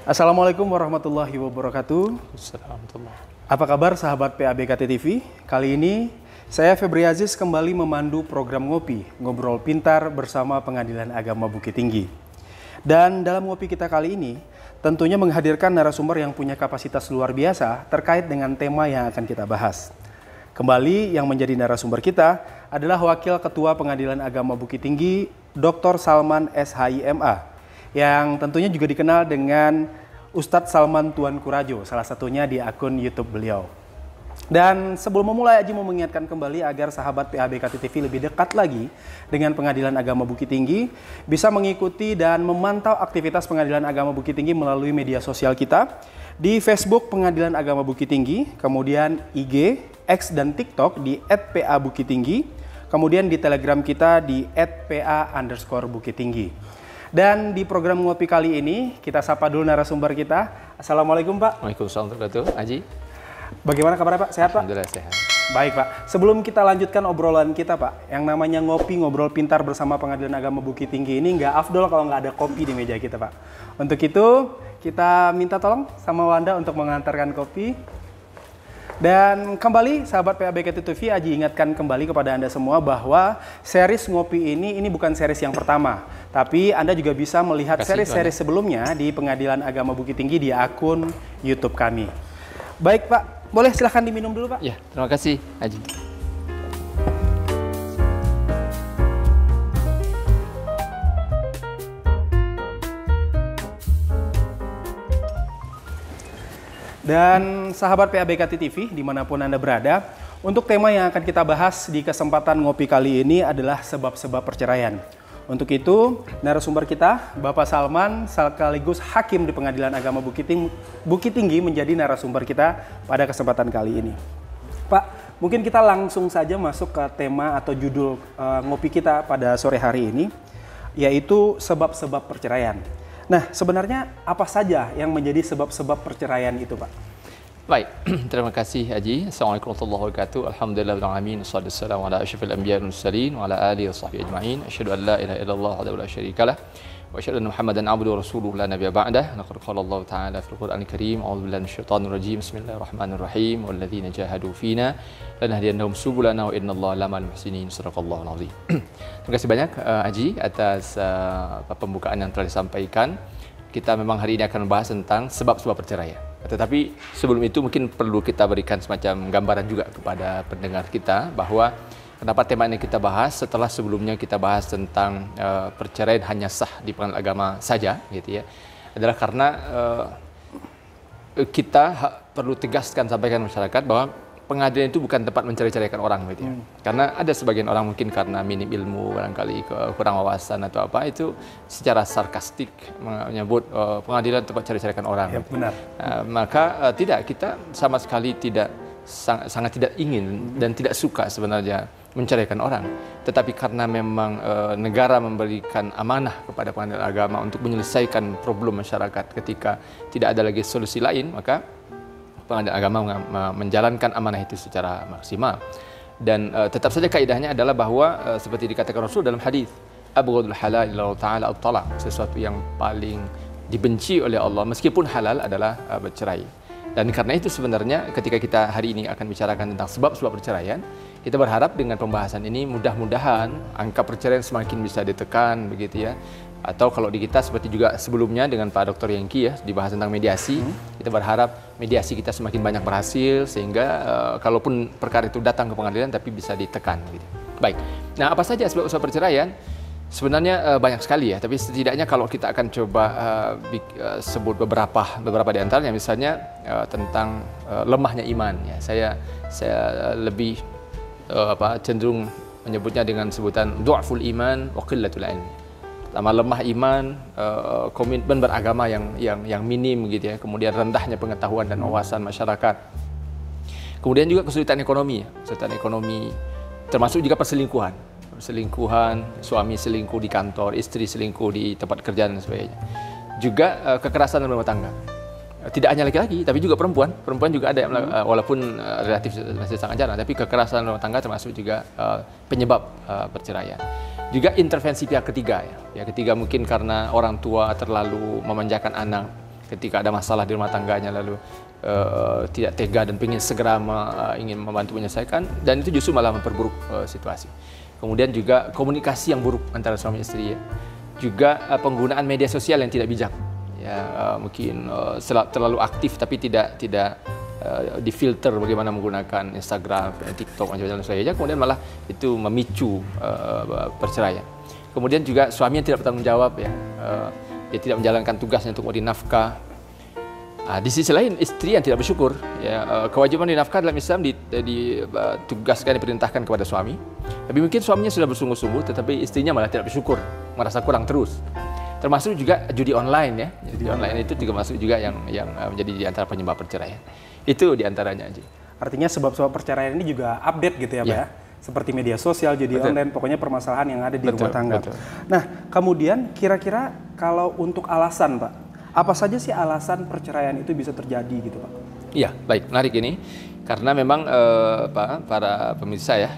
Assalamualaikum warahmatullahi wabarakatuh. Assalamualaikum. Apa kabar sahabat PABKT TV? Kali ini saya Febri Aziz kembali memandu program Ngopi, Ngobrol Pintar bersama Pengadilan Agama Bukit Tinggi. Dan dalam Ngopi kita kali ini tentunya menghadirkan narasumber yang punya kapasitas luar biasa terkait dengan tema yang akan kita bahas. Kembali yang menjadi narasumber kita adalah Wakil Ketua Pengadilan Agama Bukit Tinggi, Dr. Salman SHIMA, yang tentunya juga dikenal dengan Ustadz Salman Tuan Kurajo, salah satunya di akun YouTube beliau. Dan sebelum memulai, Aji mau mengingatkan kembali agar sahabat PABKT TV lebih dekat lagi dengan Pengadilan Agama Bukit Tinggi, bisa mengikuti dan memantau aktivitas Pengadilan Agama Bukit Tinggi melalui media sosial kita di Facebook Pengadilan Agama Bukit Tinggi, kemudian IG, X dan TikTok di @PA_Bukittinggi, kemudian di Telegram kita di @PA_Bukittinggi. Dan di program Ngopi kali ini, kita sapa dulu narasumber kita. Assalamualaikum Pak. Waalaikumsalam warahmatullahi wabarakatuh. Aji. Bagaimana kabarnya Pak? Sehat Pak? Alhamdulillah sehat. Baik Pak. Sebelum kita lanjutkan obrolan kita Pak, yang namanya Ngopi, Ngobrol Pintar bersama Pengadilan Agama Bukit Tinggi ini nggak afdol kalau nggak ada kopi di meja kita Pak. Untuk itu, kita minta tolong sama Wanda untuk mengantarkan kopi. Dan kembali sahabat PABKT TV, Aji ingatkan kembali kepada Anda semua bahwa series Ngopi ini bukan series yang pertama. Tapi Anda juga bisa melihat series-series sebelumnya di Pengadilan Agama Bukit Tinggi di akun YouTube kami. Baik Pak, boleh silahkan diminum dulu Pak. Ya, terima kasih Aji. Dan sahabat PABKT TV dimanapun Anda berada, untuk tema yang akan kita bahas di kesempatan Ngopi kali ini adalah sebab-sebab perceraian. Untuk itu, narasumber kita, Bapak Salman, sekaligus Hakim di Pengadilan Agama Bukit Tinggi menjadi narasumber kita pada kesempatan kali ini. Pak, mungkin kita langsung saja masuk ke tema atau judul Ngopi kita pada sore hari ini, yaitu sebab-sebab perceraian. Nah, sebenarnya apa saja yang menjadi sebab-sebab perceraian itu, Pak? Baik, terima kasih Haji. Assalamualaikum warahmatullahi wabarakatuh. Alhamdulillah alamin. Wassalatu wassalamu ala asyrafil anbiya'i wal mursalin wa ala alihi washabbihi ajma'in. Asyhadu an la ilaha illallah wahdahu la syarika lah wa asyhadu anna Muhammadan abduhu wa rasuluhu la nabiyya ba'dah. Laqad qala Allah ta'ala fil Qur'anil Karim, a'udzu billahi minasyaitonir rajim. Bismillahirrahmanirrahim. Walladzina jahadu fina lanahdiyannahum subulana wa innallaha lamal muhsinin. Shadaqallahul azim. Terima kasih banyak Haji atas pembukaan yang telah disampaikan. Kita memang hari ini akan membahas tentang sebab-sebab perceraian. Tetapi sebelum itu mungkin perlu kita berikan semacam gambaran juga kepada pendengar kita bahwa kenapa tema ini kita bahas setelah sebelumnya kita bahas tentang perceraian hanya sah di pengadilan agama saja, gitu ya, adalah karena kita perlu tegaskan sampaikan masyarakat bahwa pengadilan itu bukan tempat mencerai-ceraikan orang, gitu ya. Karena ada sebagian orang mungkin karena minim ilmu, barangkali kurang wawasan atau apa, itu secara sarkastik menyebut pengadilan tempat cerai-ceraikan orang. Ya, benar. Maka tidak, kita sama sekali tidak sangat tidak ingin dan tidak suka sebenarnya menceraikan orang. Tetapi karena memang negara memberikan amanah kepada pengadilan agama untuk menyelesaikan problem masyarakat ketika tidak ada lagi solusi lain, maka Pengadilan Agama menjalankan amanah itu secara maksimal. Dan tetap saja kaidahnya adalah bahwa seperti dikatakan Rasul dalam hadis, abghadul halal ila ta'ala at-talaq, sesuatu yang paling dibenci oleh Allah meskipun halal adalah bercerai. Dan karena itu sebenarnya ketika kita hari ini akan bicarakan tentang sebab-sebab perceraian, kita berharap dengan pembahasan ini mudah-mudahan angka perceraian semakin bisa ditekan, begitu ya. Atau kalau di kita seperti juga sebelumnya dengan Pak Dr. Yengki ya, dibahas tentang mediasi, kita berharap mediasi kita semakin banyak berhasil sehingga kalaupun perkara itu datang ke pengadilan tapi bisa ditekan, gitu. Baik. Nah, apa saja sebab-sebab perceraian? Sebenarnya banyak sekali ya, tapi setidaknya kalau kita akan coba sebut beberapa di antaranya, misalnya tentang lemahnya iman ya. Saya lebih cenderung menyebutnya dengan sebutan du'aful iman wa qillatul ilm. Pertama, lemah iman, komitmen beragama yang minim, gitu ya. Kemudian rendahnya pengetahuan dan wawasan masyarakat. Kemudian juga kesulitan ekonomi, termasuk juga perselingkuhan, suami selingkuh di kantor, istri selingkuh di tempat kerja dan sebagainya. Juga kekerasan dalam rumah tangga. Tidak hanya laki-laki, tapi juga perempuan. Perempuan juga ada yang walaupun relatif masih sangat jarang, tapi kekerasan rumah tangga termasuk juga penyebab perceraian. Juga intervensi pihak ketiga ya. Pihak ketiga mungkin karena orang tua terlalu memanjakan anak ketika ada masalah di rumah tangganya lalu tidak tega dan ingin segera ingin membantu menyelesaikan, dan itu justru malah memperburuk situasi. Kemudian juga komunikasi yang buruk antara suami istri ya. Juga penggunaan media sosial yang tidak bijak. Ya, mungkin terlalu aktif tapi tidak difilter bagaimana menggunakan Instagram, TikTok, dan sebagainya, kemudian malah itu memicu perceraian. Kemudian juga suami yang tidak bertanggung jawab ya, dia tidak menjalankan tugasnya untuk memberi nafkah. Di sisi lain istri yang tidak bersyukur ya, kewajiban di nafkah dalam Islam ditugaskan, diperintahkan kepada suami. Tapi mungkin suaminya sudah bersungguh-sungguh tetapi istrinya malah tidak bersyukur, merasa kurang terus. Termasuk juga judi online ya. Judi online itu juga masuk juga yang menjadi di antara penyebab perceraian. Itu diantaranya aja. Artinya sebab-sebab perceraian ini juga update gitu ya Pak ya? Seperti media sosial, judi online, pokoknya permasalahan yang ada di rumah tangga. Nah, kemudian kira-kira kalau untuk alasan Pak, apa saja sih alasan perceraian itu bisa terjadi gitu Pak? Iya, baik, menarik ini. Karena memang para pemirsa ya,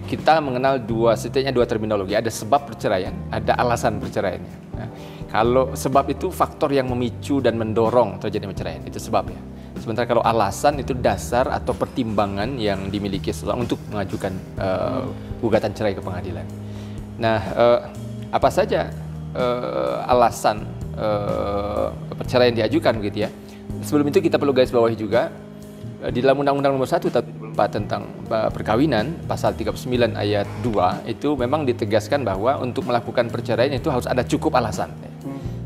kita mengenal setidaknya dua terminologi. Ada sebab perceraian, ada alasan perceraian. Nah, kalau sebab itu faktor yang memicu dan mendorong terjadi perceraian, itu sebab ya. Sementara kalau alasan itu dasar atau pertimbangan yang dimiliki seseorang untuk mengajukan gugatan cerai ke pengadilan. Nah, apa saja alasan perceraian diajukan begitu ya. Sebelum itu kita perlu garis bawahi juga di dalam Undang-Undang Nomor 1 Tahun 2004 tentang perkawinan pasal 39 ayat 2 itu memang ditegaskan bahwa untuk melakukan perceraian itu harus ada cukup alasan.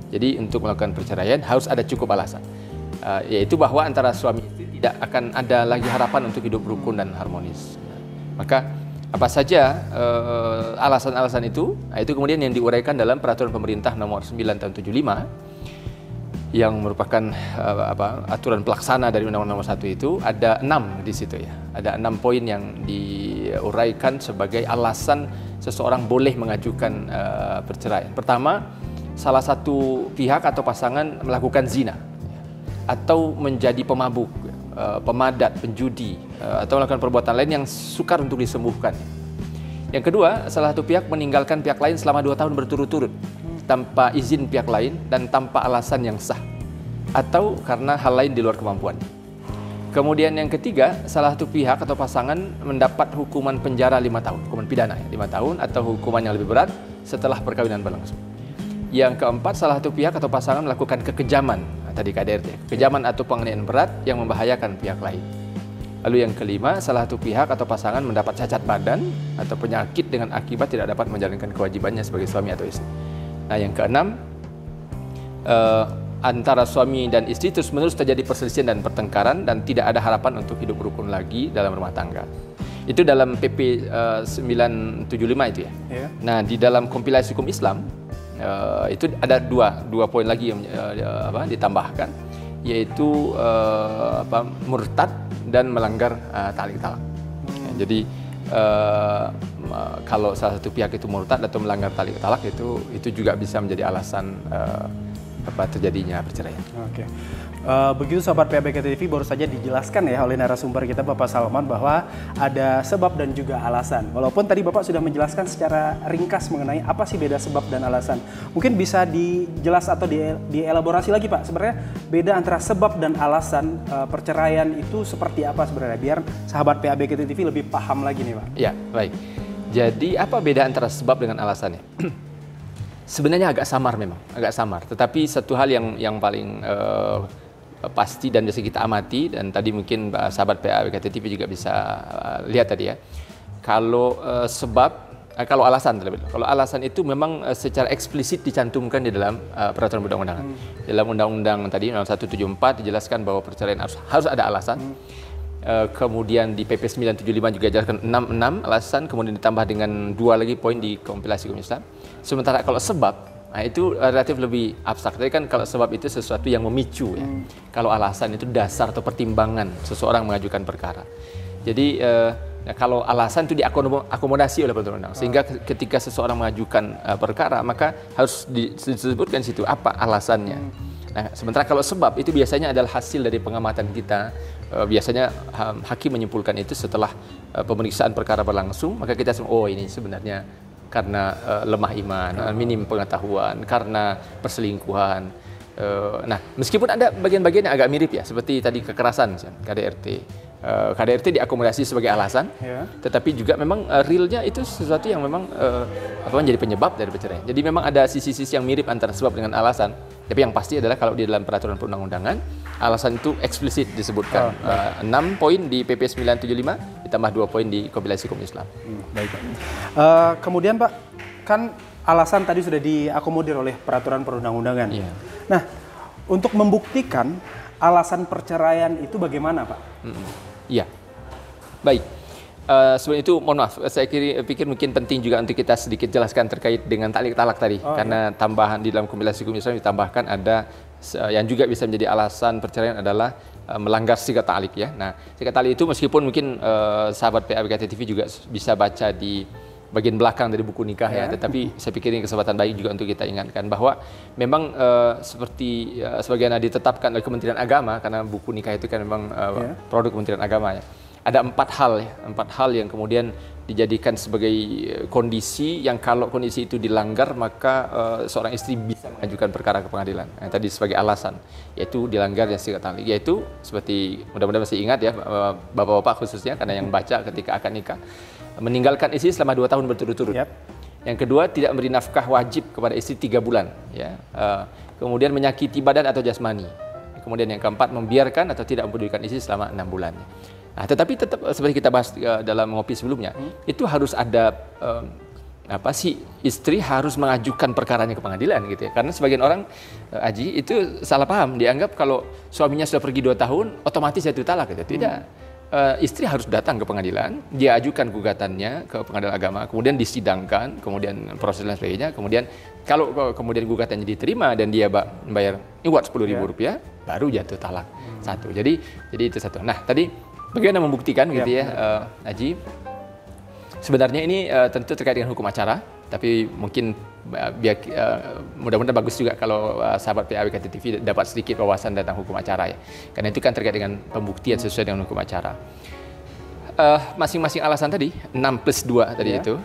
Jadi untuk melakukan perceraian harus ada cukup alasan. Yaitu bahwa antara suami istri tidak akan ada lagi harapan untuk hidup rukun dan harmonis. Maka apa saja alasan-alasan itu? Nah, itu kemudian yang diuraikan dalam Peraturan Pemerintah Nomor 9 Tahun 75 yang merupakan aturan pelaksana dari Undang-Undang Nomor 1 itu. Ada 6 di situ ya. Ada 6 poin yang diuraikan sebagai alasan seseorang boleh mengajukan perceraian. Pertama, salah satu pihak atau pasangan melakukan zina atau menjadi pemabuk, pemadat, penjudi, atau melakukan perbuatan lain yang sukar untuk disembuhkan. Yang kedua, salah satu pihak meninggalkan pihak lain selama 2 tahun berturut-turut tanpa izin pihak lain dan tanpa alasan yang sah, atau karena hal lain di luar kemampuan. Kemudian yang ketiga, salah satu pihak atau pasangan mendapat hukuman penjara 5 tahun, hukuman pidana ya, 5 tahun atau hukuman yang lebih berat setelah perkawinan berlangsung. Yang keempat, salah satu pihak atau pasangan melakukan kekejaman, tadi KDRT, kekejaman atau penganiayaan berat yang membahayakan pihak lain. Lalu yang kelima, salah satu pihak atau pasangan mendapat cacat badan atau penyakit dengan akibat tidak dapat menjalankan kewajibannya sebagai suami atau istri. Nah, yang keenam, antara suami dan istri terus-menerus terjadi perselisihan dan pertengkaran dan tidak ada harapan untuk hidup rukun lagi dalam rumah tangga. Itu dalam PP 975 itu ya. Yeah. Nah, di dalam kompilasi hukum Islam itu ada dua poin lagi yang ditambahkan, yaitu murtad dan melanggar talak. Jadi kalau salah satu pihak itu murtad atau melanggar talak itu juga bisa menjadi alasan terjadinya perceraian. Oke. Begitu sahabat PABK TV, baru saja dijelaskan ya oleh narasumber kita Bapak Salman bahwa ada sebab dan juga alasan. Walaupun tadi Bapak sudah menjelaskan secara ringkas mengenai apa sih beda sebab dan alasan. Mungkin bisa dijelas atau dielaborasi lagi Pak, sebenarnya beda antara sebab dan alasan perceraian itu seperti apa sebenarnya, biar sahabat PABK TV lebih paham lagi nih Pak. Ya, baik. Jadi apa beda antara sebab dengan alasannya? Sebenarnya agak samar memang, agak samar. Tetapi satu hal yang paling pasti dan bisa kita amati, dan tadi mungkin sahabat PABK TV juga bisa lihat tadi ya. Kalau kalau alasan itu memang secara eksplisit dicantumkan di dalam peraturan perundang-undangan. Dalam undang-undang tadi Undang 174 dijelaskan bahwa perceraian harus ada alasan. Kemudian di PP 975 juga dijelaskan 6 alasan, kemudian ditambah dengan 2 lagi poin di kompilasi hukum Islam. Sementara kalau sebab, nah itu relatif lebih abstrak. Jadi kan kalau sebab itu sesuatu yang memicu ya. Kalau alasan itu dasar atau pertimbangan seseorang mengajukan perkara. Jadi kalau alasan itu diakomodasi oleh peraturan undang, sehingga ketika seseorang mengajukan perkara maka harus disebutkan situ apa alasannya. Nah, sementara kalau sebab itu biasanya adalah hasil dari pengamatan kita. Biasanya hakim menyimpulkan itu setelah pemeriksaan perkara berlangsung, maka kita ini sebenarnya karena lemah iman, minim pengetahuan, karena perselingkuhan, Nah, meskipun ada bagian-bagian yang agak mirip ya, seperti tadi kekerasan, misalnya, KDRT. KDRT diakomodasi sebagai alasan, tetapi juga memang realnya itu sesuatu yang memang menjadi penyebab dari perceraian. Jadi memang ada sisi-sisi yang mirip antara sebab dengan alasan. Tapi yang pasti adalah kalau di dalam peraturan perundang-undangan, alasan itu eksplisit disebutkan. 6 poin di PP 975 ditambah 2 poin di Kompilasi Hukum Islam. Baik, Pak. Kemudian Pak, kan alasan tadi sudah diakomodir oleh peraturan perundang-undangan. Iya. Nah, untuk membuktikan alasan perceraian itu bagaimana, Pak? Iya, baik. Sebelum itu, mohon maaf, saya pikir mungkin penting juga untuk kita sedikit jelaskan terkait dengan taklik talak tadi. Karena tambahan di dalam Kompilasi Hukum Islam ditambahkan ada yang juga bisa menjadi alasan perceraian adalah melanggar sigat ta'lik ya. Nah, sigat ta'lik itu meskipun mungkin sahabat PABKT TV juga bisa baca di bagian belakang dari buku nikah ya, tetapi saya pikir ini kesempatan baik juga untuk kita ingatkan bahwa memang seperti sebagian ditetapkan oleh Kementerian Agama, karena buku nikah itu kan memang produk Kementerian Agama ya. Ada 4 hal yang kemudian dijadikan sebagai kondisi yang kalau kondisi itu dilanggar maka seorang istri bisa mengajukan perkara ke pengadilan. Nah, tadi sebagai alasan yaitu dilanggarnya sigat ta'lik, yaitu seperti mudah-mudahan masih ingat ya bapak-bapak khususnya karena yang baca ketika akad nikah, meninggalkan istri selama 2 tahun berturut-turut. Yang kedua, tidak memberi nafkah wajib kepada istri 3 bulan. Ya. Kemudian menyakiti badan atau jasmani. Kemudian yang keempat, membiarkan atau tidak mempedulikan istri selama 6 bulan. Nah, tetapi tetap seperti kita bahas dalam ngopi sebelumnya, itu harus ada si istri harus mengajukan perkaranya ke pengadilan gitu ya. Karena sebagian orang Aji itu salah paham, dianggap kalau suaminya sudah pergi 2 tahun otomatis jatuh talak gitu. Tidak. Istri harus datang ke pengadilan, dia ajukan gugatannya ke pengadilan agama, kemudian disidangkan, kemudian proses dan sebagainya, kemudian kalau kemudian gugatannya diterima dan dia membayar iwat Rp10.000, baru jatuh talak. Satu. Jadi itu satu. Nah, tadi bagaimana membuktikan gitu ya, Haji? Sebenarnya ini tentu terkait dengan hukum acara, tapi mungkin mudah-mudahan bagus juga kalau sahabat PABKT TV dapat sedikit wawasan tentang hukum acara ya. Karena itu kan terkait dengan pembuktian sesuai dengan hukum acara. Masing-masing alasan tadi, 6+2 tadi itu,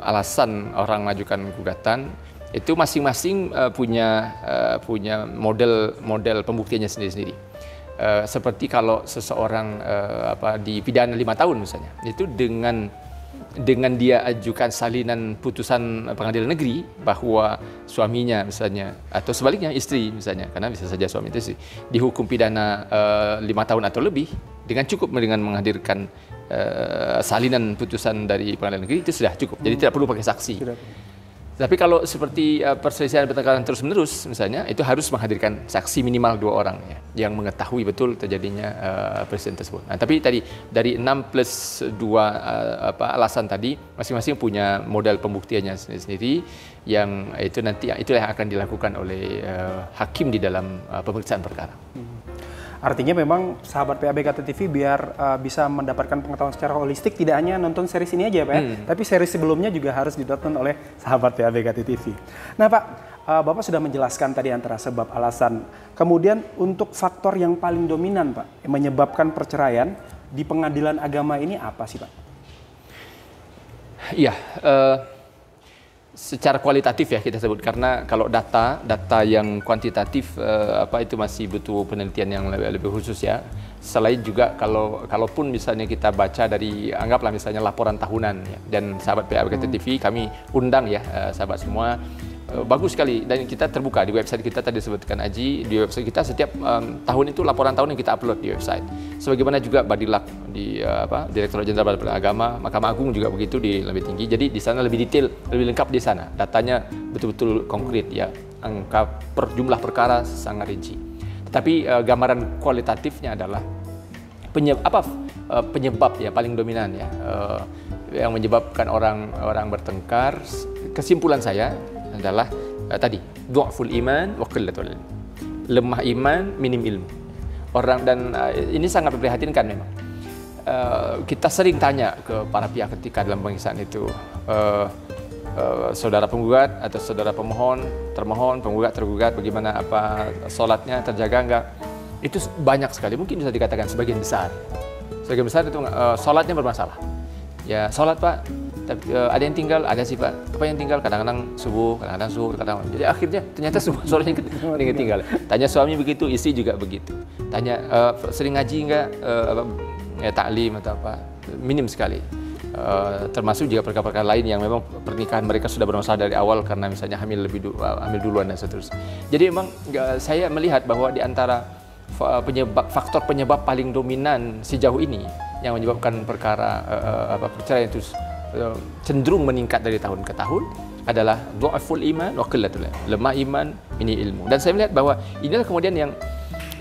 alasan orang mengajukan gugatan, itu masing-masing punya model pembuktiannya sendiri-sendiri. Seperti kalau seseorang dipidana 5 tahun misalnya, itu dengan dia ajukan salinan putusan pengadilan negeri bahwa suaminya misalnya atau sebaliknya istri misalnya, karena bisa saja suami itu dihukum pidana 5 tahun atau lebih, dengan cukup dengan menghadirkan salinan putusan dari pengadilan negeri itu sudah cukup. Jadi tidak perlu pakai saksi. Tapi kalau seperti perselisihan pertengkaran terus-menerus misalnya, itu harus menghadirkan saksi minimal 2 orang ya, yang mengetahui betul terjadinya perselisihan tersebut. Nah, tapi tadi dari 6+2 alasan tadi, masing-masing punya modal pembuktiannya sendiri, yang itu nanti itulah yang akan dilakukan oleh hakim di dalam pemeriksaan perkara. Artinya memang sahabat PABKT TV biar bisa mendapatkan pengetahuan secara holistik, tidak hanya nonton series ini aja Pak ya, tapi series sebelumnya juga harus ditonton oleh sahabat PABKT TV. Nah Pak, Bapak sudah menjelaskan tadi antara sebab alasan. Kemudian untuk faktor yang paling dominan Pak, yang menyebabkan perceraian di pengadilan agama ini apa sih Pak? Iya, secara kualitatif ya kita sebut, karena kalau data yang kuantitatif itu masih butuh penelitian yang lebih khusus ya. Selain juga kalaupun misalnya kita baca dari anggaplah misalnya laporan tahunan ya, dan sahabat PABKT TV kami undang ya sahabat semua, bagus sekali, dan kita terbuka di website kita tadi disebutkan Aji, di website kita setiap tahun itu laporan tahun yang kita upload di website. Sebagaimana juga Badilak di Direktorat Jenderal Peradilan Agama, Mahkamah Agung juga begitu di lebih tinggi. Jadi di sana lebih detail, lebih lengkap di sana. Datanya betul-betul konkret ya, angka per jumlah perkara sangat rinci. Tetapi gambaran kualitatifnya adalah penyebab ya paling dominan ya, yang menyebabkan orang bertengkar. Kesimpulan saya adalah tadi du'ful iman wa qillatul ilm, lemah iman, minim ilmu orang, dan ini sangat memprihatinkan memang. Kita sering tanya ke para pihak ketika dalam pemeriksaan itu, saudara penggugat atau saudara pemohon, termohon, penggugat, tergugat, bagaimana sholatnya terjaga enggak? Itu banyak sekali, mungkin bisa dikatakan sebagian besar itu sholatnya bermasalah. Ya sholat Pak, Tapi ada yang tinggal, ada sifat apa yang tinggal, kadang-kadang subuh, kadang-kadang zuhur, kadang. Jadi akhirnya ternyata semua sorenya tinggal. Tanya suami begitu, istri juga begitu. Tanya sering ngaji enggak, taklim atau apa, minim sekali. Termasuk juga perkara-perkara lain yang memang pernikahan mereka sudah bermasalah dari awal karena misalnya hamil duluan dan seterusnya. Jadi memang saya melihat bahwa di antara faktor penyebab paling dominan sejauh ini yang menyebabkan perkara perceraian itu cenderung meningkat dari tahun ke tahun adalah dha'ful iman wa qillatul ilm, lemah iman, minim ilmu. Dan saya melihat bahwa inilah kemudian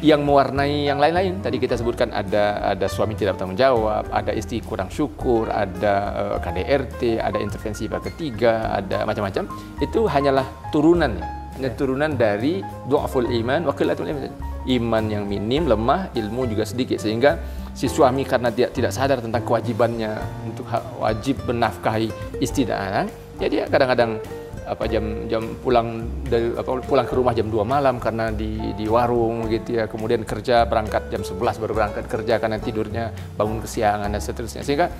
yang mewarnai yang lain-lain. Tadi kita sebutkan ada suami tidak bertanggung jawab, ada istri kurang syukur, ada KDRT, ada intervensi pihak ketiga, ada macam-macam. Itu hanyalah turunan, hanya turunan dari dha'ful iman wa qillatul ilm. Iman yang minim, lemah, ilmu juga sedikit, sehingga si suami karena dia tidak sadar tentang kewajibannya untuk wajib menafkahi istri dan anak, ya dia kadang-kadang jam pulang ke rumah jam 2 malam karena di warung gitu ya, kemudian kerja berangkat jam 11 baru berangkat kerja karena tidurnya bangun kesiangan dan seterusnya, sehingga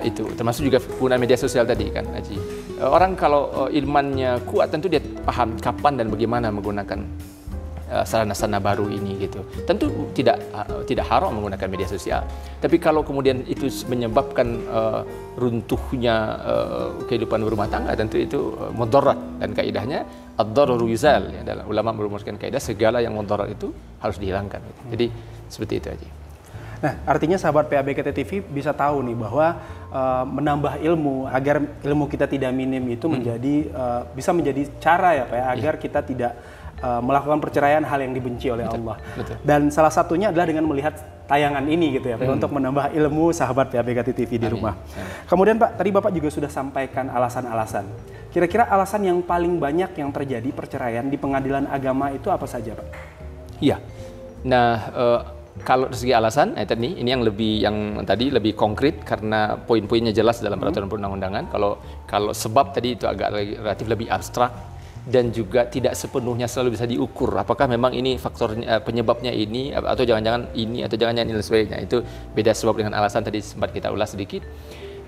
itu termasuk juga penggunaan media sosial tadi kan, Haji. Orang kalau imannya kuat tentu dia paham kapan dan bagaimana menggunakan sarana-sarana baru ini gitu. Tentu tidak haram menggunakan media sosial. Tapi kalau kemudian itu menyebabkan runtuhnya kehidupan berumah tangga, tentu itu mudarat, dan kaidahnya ad-dararu yuzal, ya, dalam ulama merumuskan kaidah segala yang mudarat itu harus dihilangkan. Jadi seperti itu aja. Nah, artinya sahabat PABKT TV bisa tahu nih bahwa menambah ilmu agar ilmu kita tidak minim itu bisa menjadi cara ya Pak ya, agar kita tidak melakukan perceraian hal yang dibenci oleh Allah. Betul. Dan salah satunya adalah dengan melihat tayangan ini gitu ya, untuk menambah ilmu sahabat PABKT TV di rumah. Kemudian Pak, tadi Bapak juga sudah sampaikan alasan-alasan. Kira-kira alasan yang paling banyak yang terjadi perceraian di pengadilan agama itu apa saja, Pak? Iya. Nah, kalau dari segi alasan, ini yang tadi lebih konkret karena poin-poinnya jelas dalam peraturan perundang-undangan. Kalau sebab tadi itu agak relatif lebih abstrak dan juga tidak sepenuhnya selalu bisa diukur. Apakah memang ini faktornya, penyebabnya ini, atau jangan-jangan ini, atau jangan-jangan ini sebagainya. Itu beda sebab dengan alasan, tadi sempat kita ulas sedikit.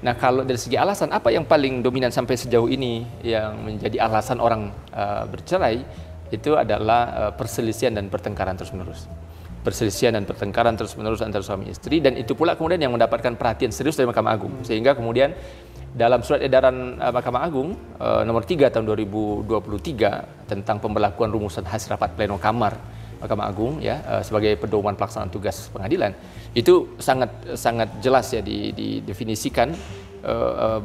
Nah, kalau dari segi alasan, apa yang paling dominan sampai sejauh ini yang menjadi alasan orang bercerai, itu adalah perselisihan dan pertengkaran terus-menerus. Perselisihan dan pertengkaran terus-menerus antara suami istri, dan itu pula kemudian yang mendapatkan perhatian serius dari Mahkamah Agung, sehingga kemudian dalam surat edaran Mahkamah Agung nomor 3 tahun 2023 tentang pemberlakuan rumusan hasil rapat pleno kamar Mahkamah Agung ya, sebagai pedoman pelaksanaan tugas pengadilan, itu sangat jelas ya didefinisikan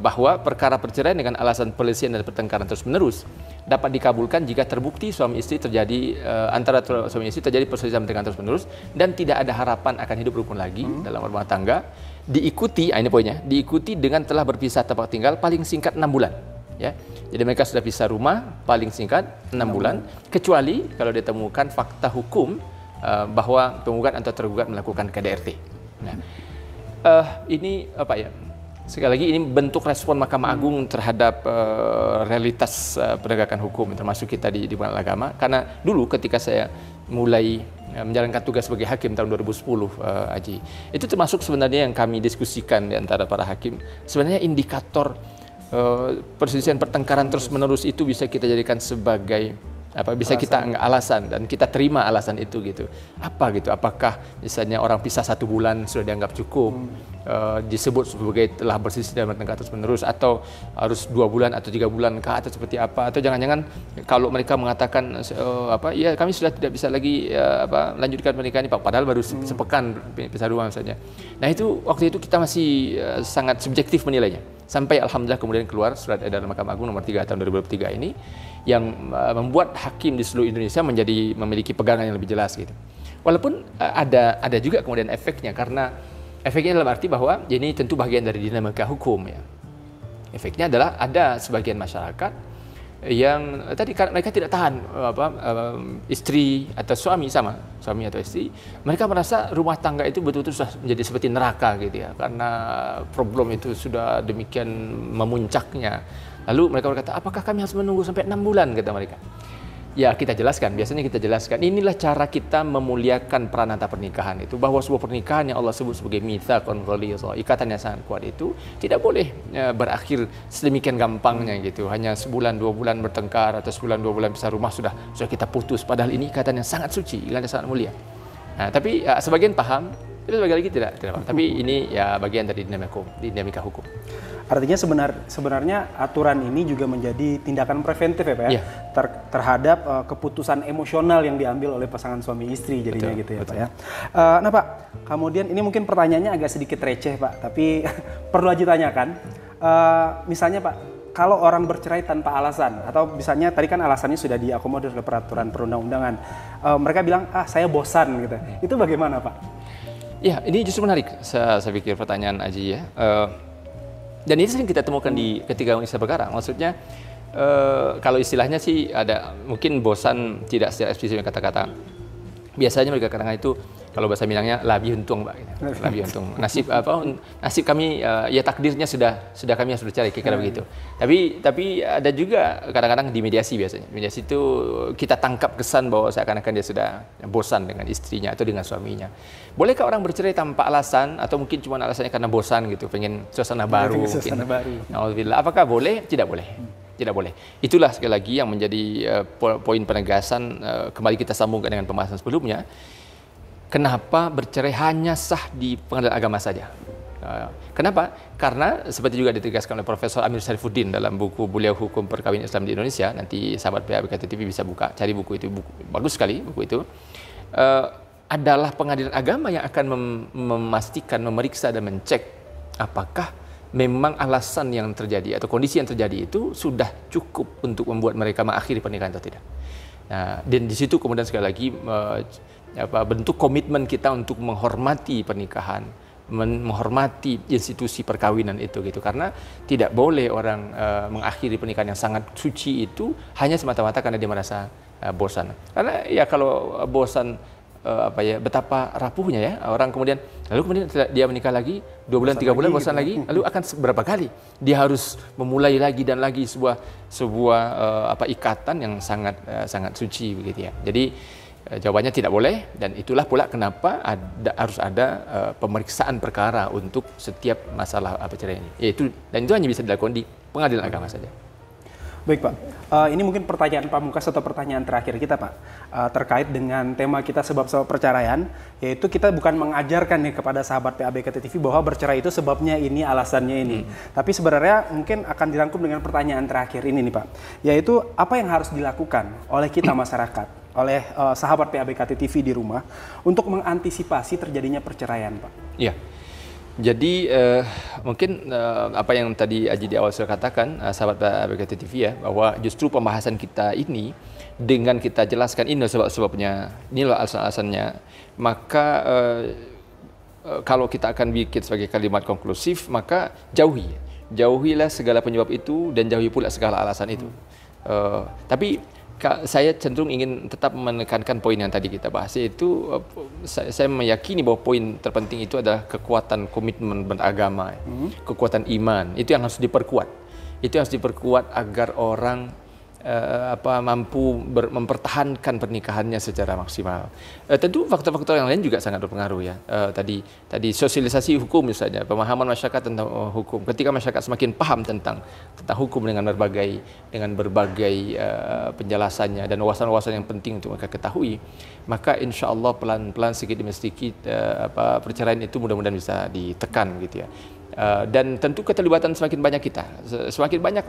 bahwa perkara perceraian dengan alasan perselisihan dan pertengkaran terus-menerus dapat dikabulkan jika terbukti suami istri terjadi antara suami istri terjadi perselisihan dan pertengkaran terus-menerus dan tidak ada harapan akan hidup rukun lagi dalam rumah tangga, diikuti, ini poinnya, diikuti dengan telah berpisah tempat tinggal paling singkat 6 bulan. Ya, jadi mereka sudah pisah rumah paling singkat 6 bulan, kecuali kalau ditemukan fakta hukum bahwa penggugat atau tergugat melakukan KDRT. Nah, ini apa ya? Sekali lagi ini bentuk respon Mahkamah Agung terhadap realitas penegakan hukum, termasuk kita di pengadilan agama. Karena dulu ketika saya mulai menjalankan tugas sebagai hakim tahun 2010, Haji, itu termasuk sebenarnya yang kami diskusikan di antara para hakim. Sebenarnya indikator perselisihan pertengkaran terus-menerus itu bisa kita jadikan sebagai bisa kita alasan, dan kita terima alasan itu gitu. Apa gitu? Apakah misalnya orang pisah 1 bulan sudah dianggap cukup, disebut sebagai telah berselisih dan bertengkar terus-menerus, atau harus 2 bulan atau 3 bulan kah, atau seperti apa? Atau jangan-jangan kalau mereka mengatakan ya kami sudah tidak bisa lagi melanjutkan pernikahan ini, padahal baru sepekan pisah rumah misalnya. Nah, itu waktu itu kita masih sangat subjektif menilainya. Sampai alhamdulillah kemudian keluar surat edaran Mahkamah Agung nomor 3 tahun 2023 ini yang membuat hakim di seluruh Indonesia memiliki pegangan yang lebih jelas gitu. Walaupun ada juga kemudian efeknya, karena efeknya dalam arti bahwa ini tentu bagian dari dinamika hukum ya. Efeknya adalah ada sebagian masyarakat yang tadi mereka tidak tahan istri atau suami atau istri, mereka merasa rumah tangga itu betul-betul sudah menjadi seperti neraka gitu ya, karena problem itu sudah demikian memuncaknya. Lalu mereka berkata, apakah kami harus menunggu sampai 6 bulan, kata mereka. Ya, kita jelaskan. Biasanya kita jelaskan. Inilah cara kita memuliakan pranata pernikahan itu. Bahwa sebuah pernikahan yang Allah sebut sebagai mitsaqun ghalidha, ikatan yang sangat kuat itu tidak boleh berakhir sedemikian gampangnya gitu. Hanya sebulan, 2 bulan bertengkar atau sebulan, 2 bulan pisah rumah sudah kita putus. Padahal ini ikatan yang sangat suci, ikatan yang sangat mulia. Nah, tapi sebagian paham, tapi sebagian lagi tidak paham. Tapi ini ya bagian dari dinamika hukum. Artinya sebenarnya aturan ini juga menjadi tindakan preventif ya Pak ya, Iya. terhadap keputusan emosional yang diambil oleh pasangan suami istri jadinya. Betul, gitu ya betul. Pak ya. Nah Pak, kemudian ini mungkin pertanyaannya agak sedikit receh Pak, tapi perlu ditanyakan. Misalnya Pak, kalau orang bercerai tanpa alasan, atau misalnya tadi kan alasannya sudah diakomodir oleh peraturan perundang-undangan, mereka bilang saya bosan gitu, itu bagaimana Pak? Ya, ini justru menarik saya pikir pertanyaan Aji ya. Dan ini sering kita temukan di ketika wanita berkarang. Maksudnya kalau istilahnya sih ada mungkin bosan tidak secara eksplisit kata-kata. Biasanya mereka kadang itu kalau bahasa Minangnya labi untung Mbak. Gitu. Labi untung. Nasib kami ya takdirnya sudah kami harus bercerai kira-kira begitu. Tapi ada juga kadang-kadang di mediasi biasanya. Mediasi itu kita tangkap kesan bahwa seakan-akan dia sudah bosan dengan istrinya atau dengan suaminya. Bolehkah orang bercerai tanpa alasan atau mungkin cuma alasannya karena bosan gitu, pengen suasana baru? Suasana baru. Apakah boleh? Tidak boleh. Tidak boleh. Itulah sekali lagi yang menjadi poin penegasan, kembali kita sambungkan dengan pembahasan sebelumnya. Kenapa bercerai hanya sah di pengadilan agama saja? Kenapa? Karena seperti juga ditegaskan oleh Profesor Amir Syarifuddin dalam buku beliau Hukum Perkawinan Islam di Indonesia. Nanti sahabat PABKT TV bisa buka, cari buku itu, bagus sekali buku itu. Adalah pengadilan agama yang akan memastikan, memeriksa dan mencek apakah memang alasan yang terjadi atau kondisi yang terjadi itu sudah cukup untuk membuat mereka mengakhiri pernikahan atau tidak. Nah, dan di situ kemudian sekali lagi bentuk komitmen kita untuk menghormati pernikahan, menghormati institusi perkawinan itu gitu. Karena tidak boleh orang mengakhiri pernikahan yang sangat suci itu hanya semata-mata karena dia merasa bosan. Karena ya kalau bosan betapa rapuhnya ya orang kemudian dia menikah lagi 2 bulan 3 bulan bosan lagi, lalu akan berapa kali dia harus memulai lagi dan lagi sebuah ikatan yang sangat suci begitu ya. Jadi jawabannya tidak boleh, dan itulah pula kenapa harus ada pemeriksaan perkara untuk setiap masalah perceraian ini. Dan itu hanya bisa dilakukan di pengadilan agama saja. Baik Pak, ini mungkin pertanyaan pamungkas atau pertanyaan terakhir kita Pak, terkait dengan tema kita sebab-sebab perceraian, yaitu kita bukan mengajarkan nih kepada sahabat PABKT TV bahwa bercerai itu sebabnya ini, alasannya ini. Tapi sebenarnya mungkin akan dirangkum dengan pertanyaan terakhir ini nih Pak, yaitu apa yang harus dilakukan oleh kita masyarakat, oleh sahabat PABKT TV di rumah untuk mengantisipasi terjadinya perceraian Pak? Iya. Jadi mungkin apa yang tadi Aji di awal sudah katakan, sahabat PABKT TV ya, bahwa justru pembahasan kita ini dengan kita jelaskan ini sebab-sebabnya, inilah alasan-alasannya, maka kalau kita akan bikin sebagai kalimat konklusif, maka jauhilah segala penyebab itu dan jauhi pula segala alasan itu. Tapi saya cenderung ingin tetap menekankan poin yang tadi kita bahas, yaitu saya meyakini bahwa poin terpenting itu adalah kekuatan komitmen beragama, kekuatan iman, itu yang harus diperkuat. Itu yang harus diperkuat agar orang mampu mempertahankan pernikahannya secara maksimal. Tentu faktor-faktor yang lain juga sangat berpengaruh ya. Tadi sosialisasi hukum misalnya, pemahaman masyarakat tentang hukum. Ketika masyarakat semakin paham tentang hukum dengan berbagai penjelasannya dan wawasan-wawasan yang penting untuk mereka ketahui, maka insya Allah pelan-pelan sedikit demi sedikit perceraian itu mudah-mudahan bisa ditekan gitu ya. Dan tentu keterlibatan semakin banyak kita, semakin banyak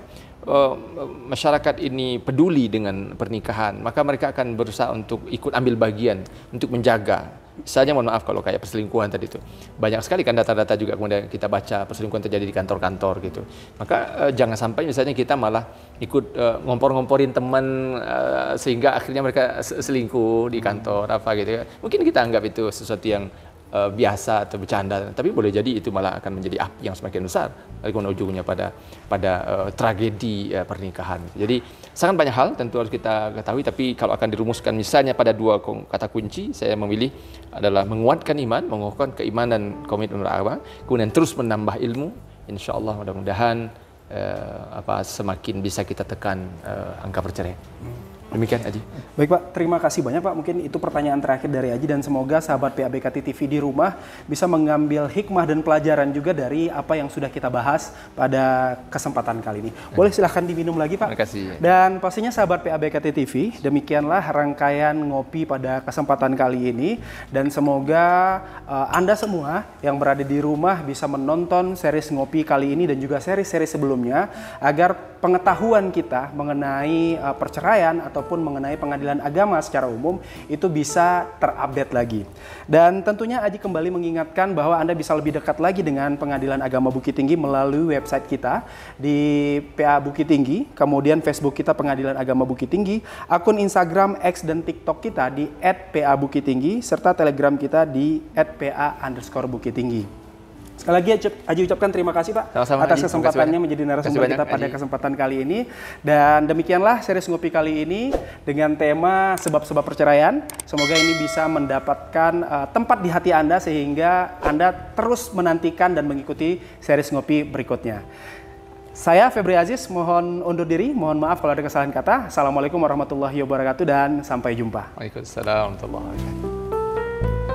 masyarakat ini peduli dengan pernikahan, maka mereka akan berusaha untuk ikut ambil bagian untuk menjaga. Misalnya mohon maaf kalau kayak perselingkuhan tadi itu, banyak sekali kan data-data juga kemudian kita baca perselingkuhan terjadi di kantor-kantor gitu. Maka jangan sampai misalnya kita malah ikut ngompor-ngomporin teman sehingga akhirnya mereka selingkuh di kantor apa gitu ya. Mungkin kita anggap itu sesuatu yang biasa atau bercanda, tapi boleh jadi itu malah akan menjadi api yang semakin besar, kemudian ujungnya pada tragedi pernikahan. Jadi sangat banyak hal tentu harus kita ketahui, tapi kalau akan dirumuskan misalnya pada 2 kata kunci, saya memilih adalah menguatkan iman, menguatkan keimanan, komitmen beragama, kemudian terus menambah ilmu. Insya Allah mudah-mudahan semakin bisa kita tekan angka perceraian. Demikian Aji. Baik Pak, terima kasih banyak Pak. Mungkin itu pertanyaan terakhir dari Aji dan semoga sahabat PABKT TV di rumah bisa mengambil hikmah dan pelajaran juga dari apa yang sudah kita bahas pada kesempatan kali ini. Boleh silahkan diminum lagi Pak. Terima kasih. Dan pastinya sahabat PABKT TV, demikianlah rangkaian ngopi pada kesempatan kali ini. Dan semoga Anda semua yang berada di rumah bisa menonton series ngopi kali ini dan juga seri-seri sebelumnya agar pengetahuan kita mengenai perceraian ataupun mengenai pengadilan agama secara umum itu bisa terupdate lagi. Dan tentunya Aji kembali mengingatkan bahwa Anda bisa lebih dekat lagi dengan Pengadilan Agama Bukit Tinggi melalui website kita di PA Bukit Tinggi, kemudian Facebook kita Pengadilan Agama Bukit Tinggi, akun Instagram, X dan TikTok kita di @PA_Bukittinggi serta Telegram kita di @PA_Bukittinggi. Sekali lagi Aji ucapkan terima kasih Pak atas kesempatannya menjadi narasumber kita pada kesempatan kali ini. Dan demikianlah series ngopi kali ini dengan tema sebab-sebab perceraian. Semoga ini bisa mendapatkan tempat di hati Anda sehingga Anda terus menantikan dan mengikuti series ngopi berikutnya. Saya Febri Aziz mohon undur diri, mohon maaf kalau ada kesalahan kata. Assalamualaikum warahmatullahi wabarakatuh dan sampai jumpa. Waalaikumsalam warahmatullahi wabarakatuh.